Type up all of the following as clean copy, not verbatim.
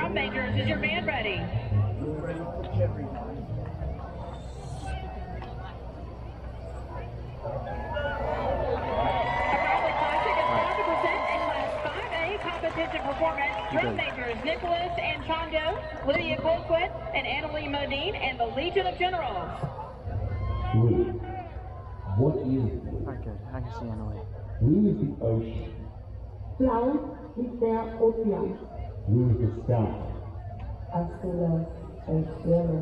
drum majors, is your band ready? Competition performance, drum majors Nicholas Anchondo, Lydia Colquitt, and Annalie Modine, and the Legion of Generals. Blue. What is blue? Alright, good. I can see Annalie. Blue is the ocean. Blau ist der Ozean. Blue is the sky. Azul el cielo.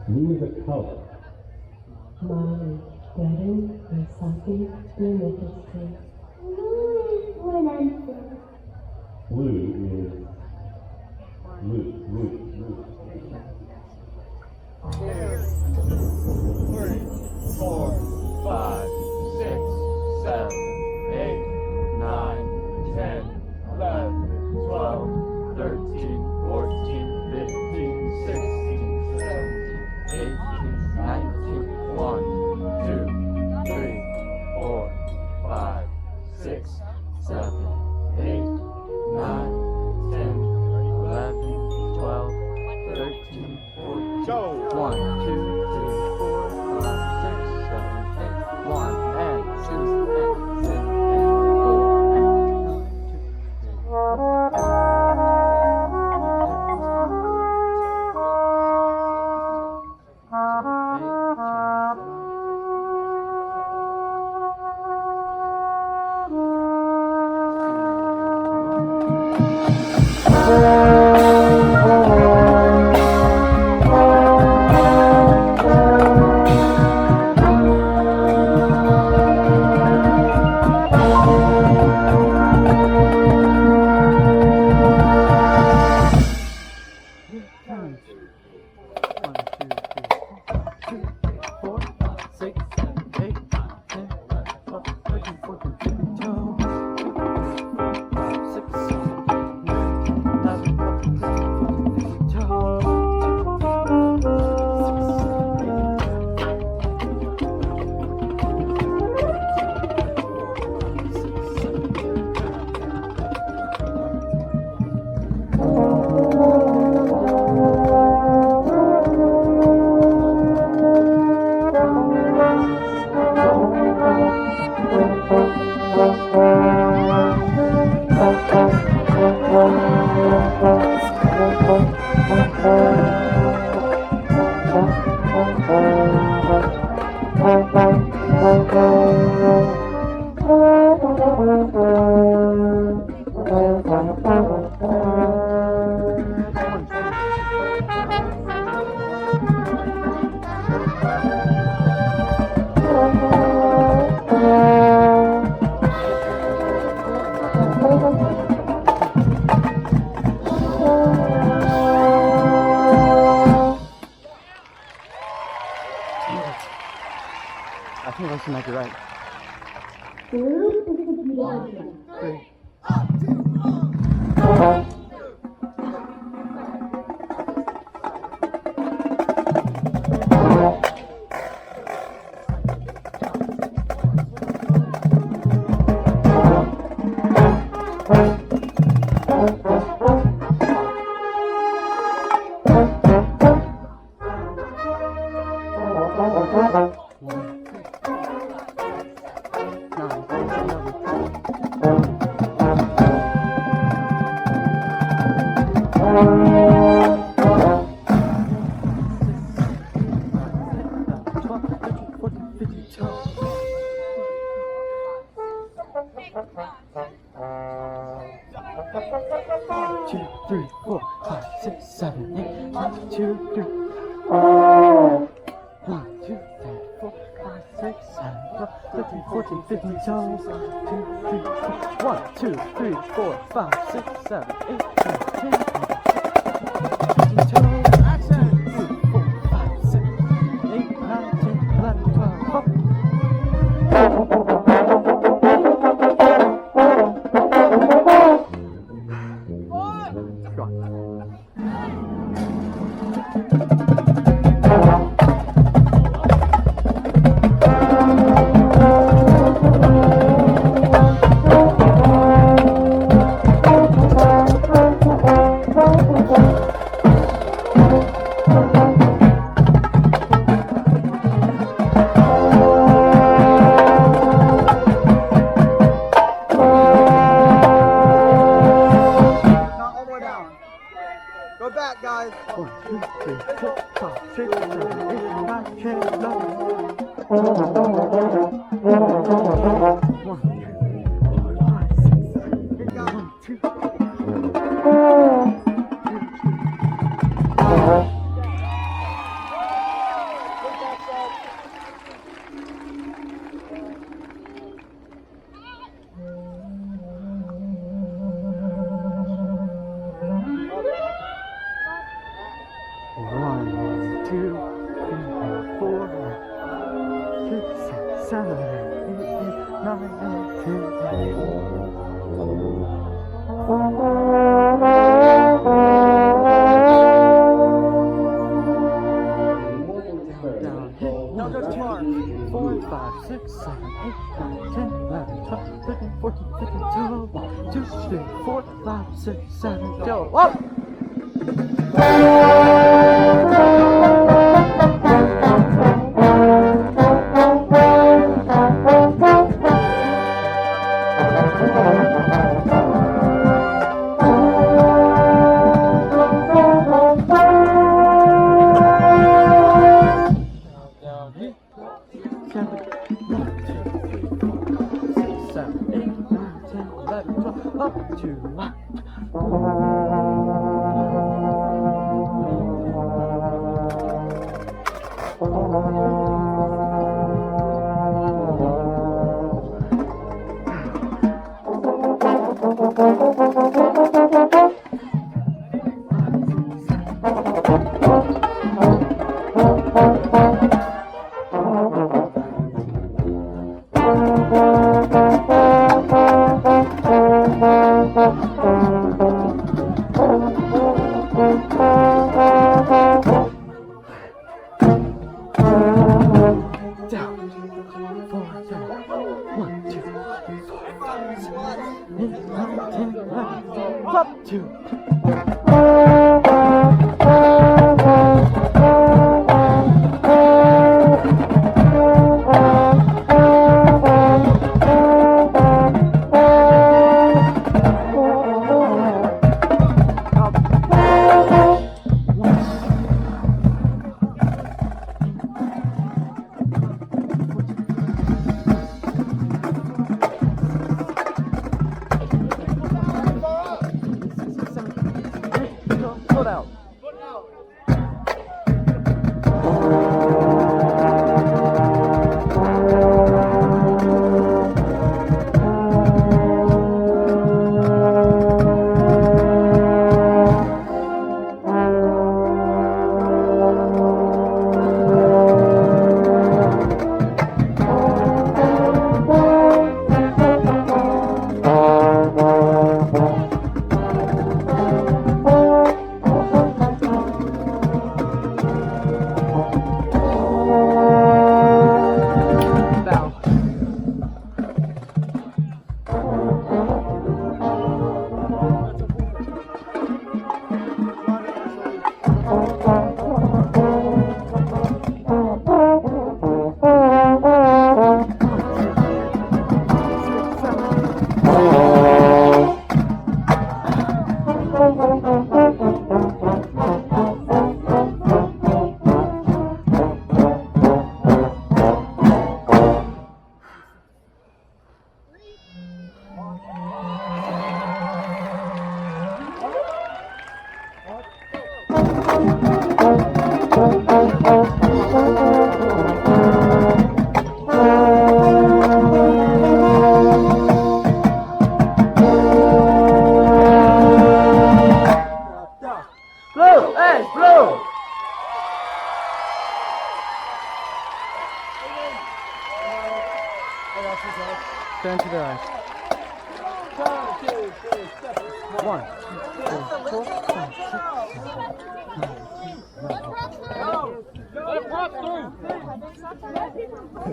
Blue is a color. Mar, terreno, paisaje, planeta. Blue is blue. 2, 3, 4, 5, 6, 7, 8, 9, 10, 11, 12, 13, 14, 15, 16, 17, 18, 19, 1, 2, 3, 4, 5, 6, 7, 8, 9, 10, 11, 12, 13, 14, 1, 2, 3, 4, 5, 6, 7, 8, 1, and 2, and 3, and 4, and 2, 3. I think that's like it right. Three. Two, three, four, five, six, seven, eight. 1, 2, 3. 1, 2, 3, 4, 5, 6, 7, 13, 14, 15, 2, 3, 4. 1, 2, 3, 4, 5, 6, 7, 8, 9, 10, 11, 12, 1, 2, 3, 4, 5, 6, 7, 8, 9, 10, 11, 12. Go back, guys. 1, 2, 3, 4, 5, 6, 7, 8, 9, 10, 11. 1, 2, 3, 4, 5, 6, 7, 8, 1, 2, 3. Don't go too far. 4, 5, 6, 7, 8, 9, 10, 11, 12, 13, 14, 15, 12. 1, 2, 3, 4, 5, 6, 7, 12. Up! Stand to the right. 1, 2, 3, 4, 5, 6, 7, 8,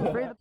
9.